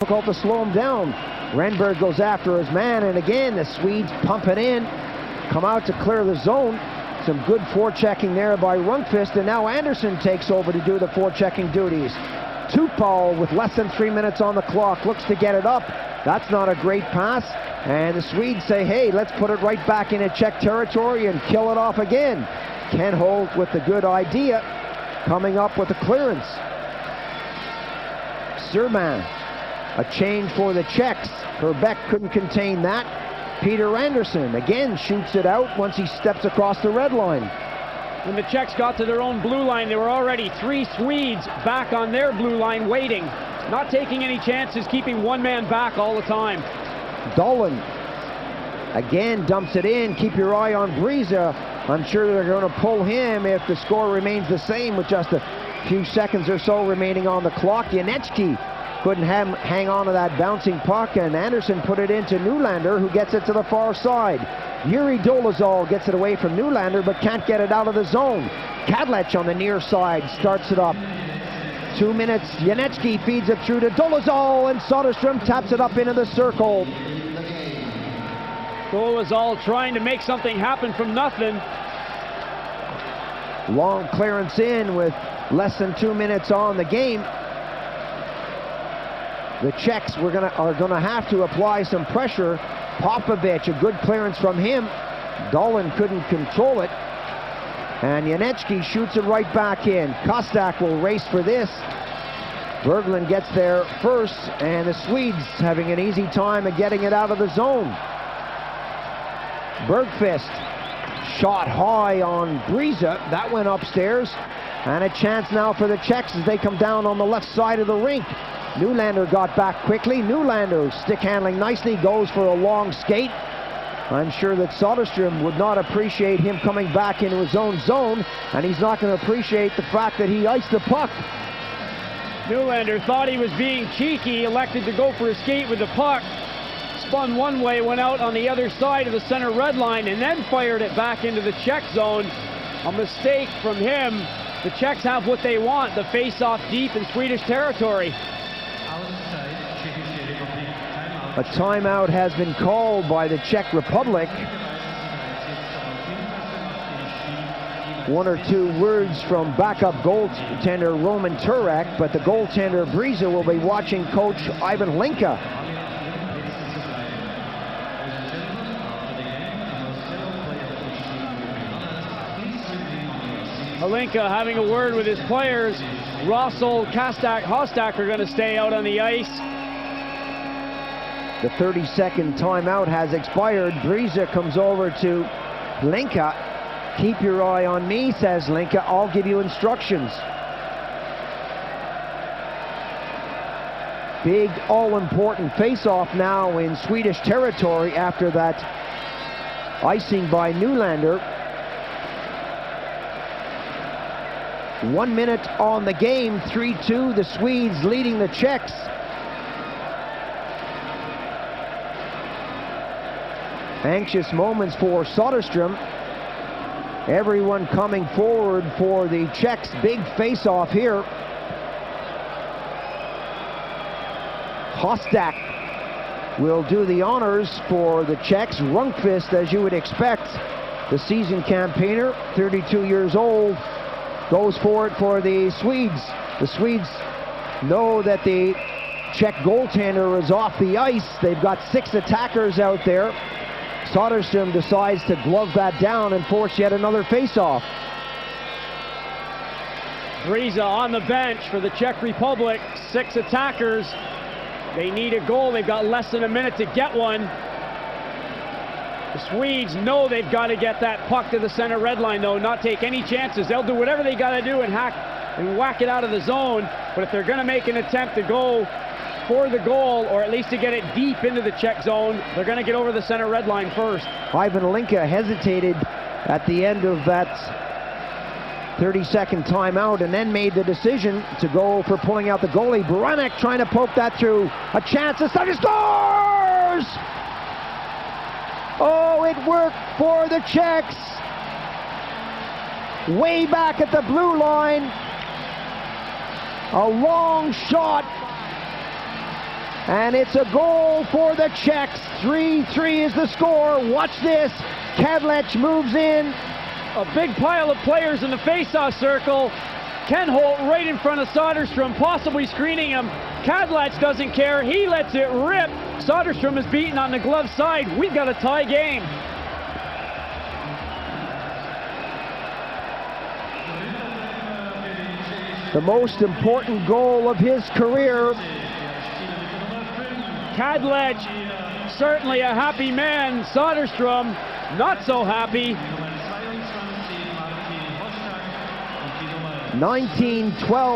Difficult to slow him down. Renberg goes after his man, and again the Swedes pump it in, come out to clear the zone. Some good forechecking there by Rundqvist, and now Anderson takes over to do the forechecking duties. Tupal with less than 3 minutes on the clock looks to get it up. That's not a great pass, and the Swedes say, hey, let's put it right back into Czech territory and kill it off again. Ken Holt with the good idea, coming up with the clearance. Serban, a change for the Czechs. Herbeck couldn't contain that. Peter Anderson again shoots it out once he steps across the red line. When the Czechs got to their own blue line, there were already 3 Swedes back on their blue line waiting, not taking any chances, keeping one man back all the time. Dolan again dumps it in. Keep your eye on Bryza. I'm sure they're going to pull him if the score remains the same with just a few seconds or so remaining on the clock. Janecki couldn't hang on to that bouncing puck, and Anderson put it into Nylander, who gets it to the far side. Yuri Dolezal gets it away from Nylander, but can't get it out of the zone. Kadlece on the near side starts it up. 2 minutes, Janecki feeds it through to Dolezal, and Soderstrom taps it up into the circle. Dolezal trying to make something happen from nothing. Long clearance in with less than 2 minutes on the game. The Czechs are gonna have to apply some pressure. Popovich, a good clearance from him. Dolan couldn't control it. And Janecki shoots it right back in. Kostak will race for this. Berglund gets there first, and the Swedes having an easy time of getting it out of the zone. Bergqvist, shot high on Bryza. That went upstairs. And a chance now for the Czechs as they come down on the left side of the rink. Nylander got back quickly. Nylander stick handling nicely, goes for a long skate. I'm sure that Soderstrom would not appreciate him coming back into his own zone, and he's not going to appreciate the fact that he iced the puck. Nylander thought he was being cheeky, elected to go for a skate with the puck. Spun one way, went out on the other side of the center red line, and then fired it back into the Czech zone. A mistake from him. The Czechs have what they want, the face-off deep in Swedish territory. A timeout has been called by the Czech Republic. 1 or 2 words from backup goaltender Roman Turek, but the goaltender Bryza will be watching coach Ivan Linka. Malinka having a word with his players. Russell, Hostak are going to stay out on the ice. The 30-second timeout has expired. Bryza comes over to Linka. Keep your eye on me, says Linka. I'll give you instructions. Big, all-important face-off now in Swedish territory after that icing by Nylander. 1 minute on the game, 3-2, the Swedes leading the Czechs. Anxious moments for Soderstrom. Everyone coming forward for the Czechs. Big face-off here. Hostak will do the honors for the Czechs. Rundqvist, as you would expect, the season campaigner, 32 years old, goes for it for the Swedes. The Swedes know that the Czech goaltender is off the ice. They've got 6 attackers out there. Soderstrom decides to glove that down and force yet another face-off. Bryza on the bench for the Czech Republic. 6 attackers. They need a goal. They've got less than a minute to get one. The Swedes know they've got to get that puck to the center red line, though, not take any chances. They'll do whatever they got to do and whack it out of the zone. But if they're going to make an attempt to go for the goal, or at least to get it deep into the Czech zone, they're going to get over the center red line first. Ivan Linka hesitated at the end of that 30-second timeout and then made the decision to go for pulling out the goalie. Baranek trying to poke that through. A chance, the Sutter scores! Oh, it worked for the Czechs. Way back at the blue line. A long shot And it's a goal for the Czechs. 3-3 is the score. Watch this. Kadlece moves in. A big pile of players in the face-off circle. Ken Holt right in front of Soderstrom, possibly screening him. Kadlece doesn't care. He lets it rip. Soderstrom is beaten on the glove side. We've got a tie game. The most important goal of his career. Kadlece, certainly a happy man. Soderstrom, not so happy. 1912.